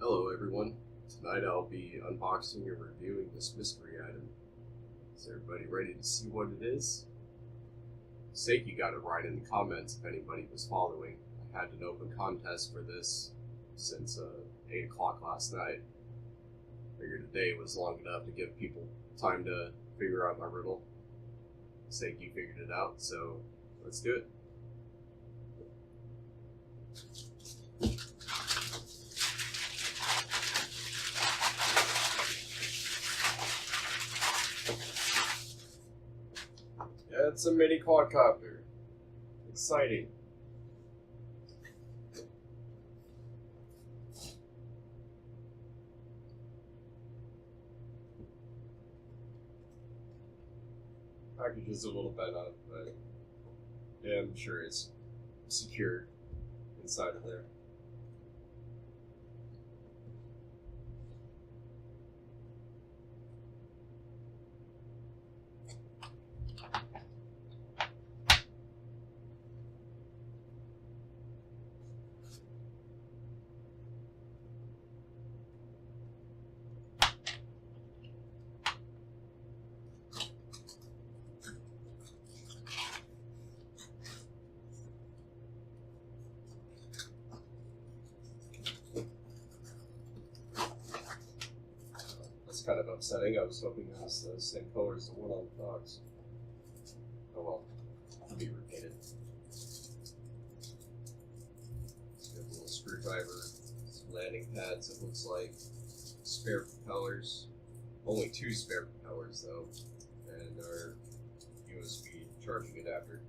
Hello everyone. Tonight I'll be unboxing and reviewing this mystery item. Is everybody ready to see what it is? Seiki got it right in the comments if anybody was following. I had an open contest for this since 8 o'clock last night. Figured the day was long enough to give people time to figure out my riddle. Seiki figured it out, so let's do it. Yeah, it's a mini quadcopter. Exciting. Package is a little bent up, but yeah, I'm sure it's secure inside of there. Kind of upsetting. I was hoping it was the same color as the one on the box. Oh well, it'll be repainted. It's got a little screwdriver, some landing pads, it looks like, spare propellers. Only 2 spare propellers though, and our USB charging adapter.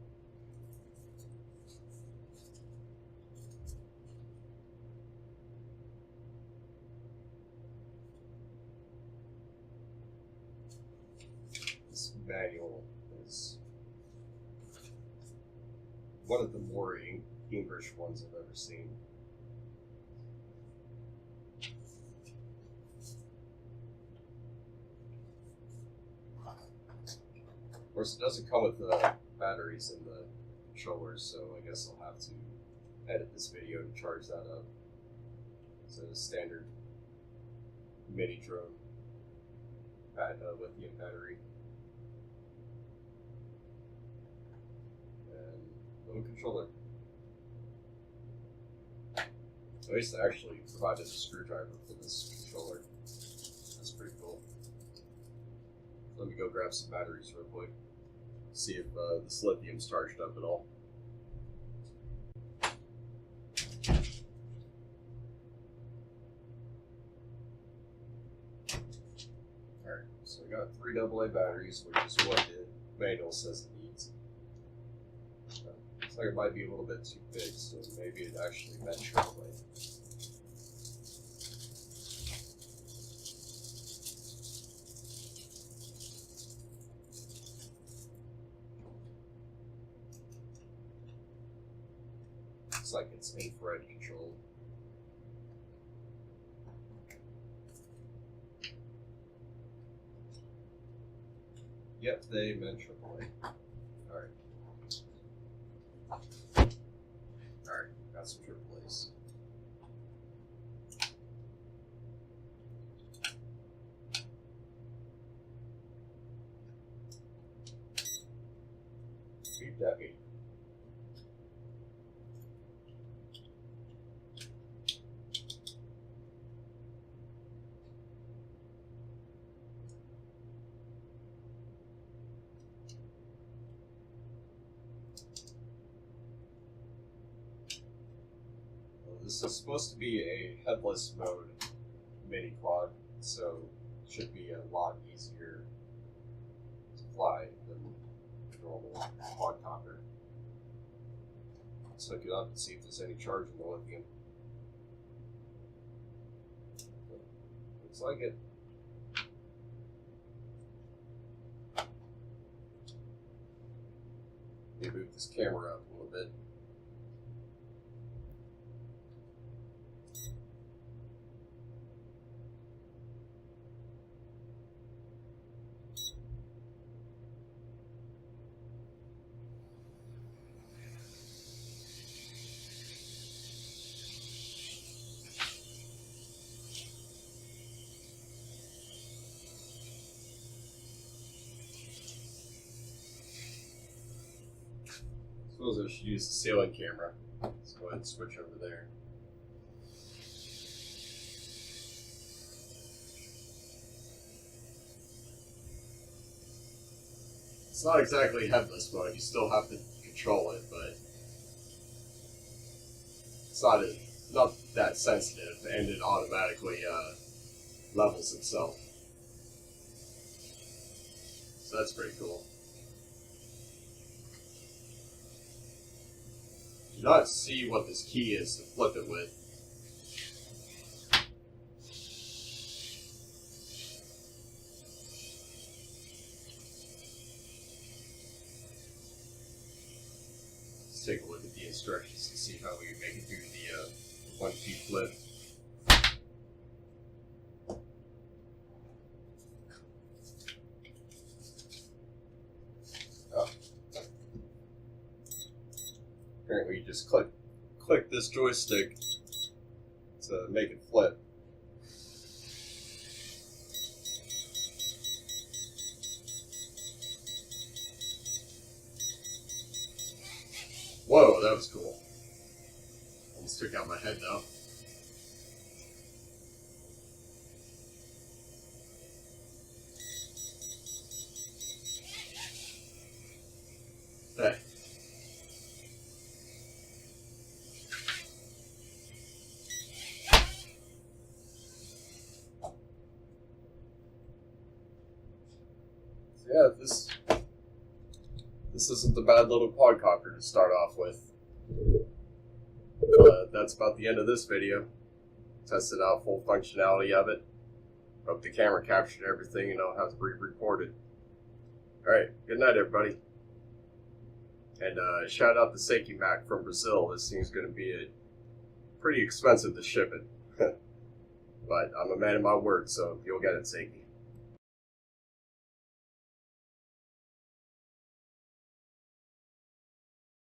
Manual is one of the more English ones I've ever seen. Of course, it doesn't come with the batteries and the controllers, so I guess I'll have to edit this video to charge that up. It's a standard mini drone lithium battery. Little controller. At least they actually provided a screwdriver for this controller. That's pretty cool. Let me go grab some batteries real quick. See if this lithium's charged up at all. Alright, so I got 3 AA batteries, which is what the manual says it needs. Looks like it might be a little bit too big, so maybe it actually meant AAA. Looks like it's infrared controlled. Yep, they meant AAA. Alright. Alright, got some AAAs. Beeped at me. This is supposed to be a headless mode mini quad, so it should be a lot easier to fly than a normal quadcopter. Let's hook it up and see if there's any charge in the lithium. Looks like it. Let me move this camera up a little bit. suppose I should use the ceiling camera. Let's go ahead and switch over there. It's not exactly headless mode. You still have to control it, but it's not that sensitive, and it automatically levels itself. So that's pretty cool. Do not see what this key is to flip it with. Let's take a look at the instructions to see how we make it through the 1 key flip. Apparently you just click this joystick to make it flip. Whoa, that was cool. Almost took out my head though. Hey. Yeah, this isn't the bad little quadcopter to start off with. That's about the end of this video. Tested out full functionality of it. Hope the camera captured everything and I'll have to re-record it. Alright, good night everybody. And shout out to SeikiMatt from Brazil. This thing's going to be pretty expensive to ship it. But I'm a man of my word, so you'll get it, Seiki.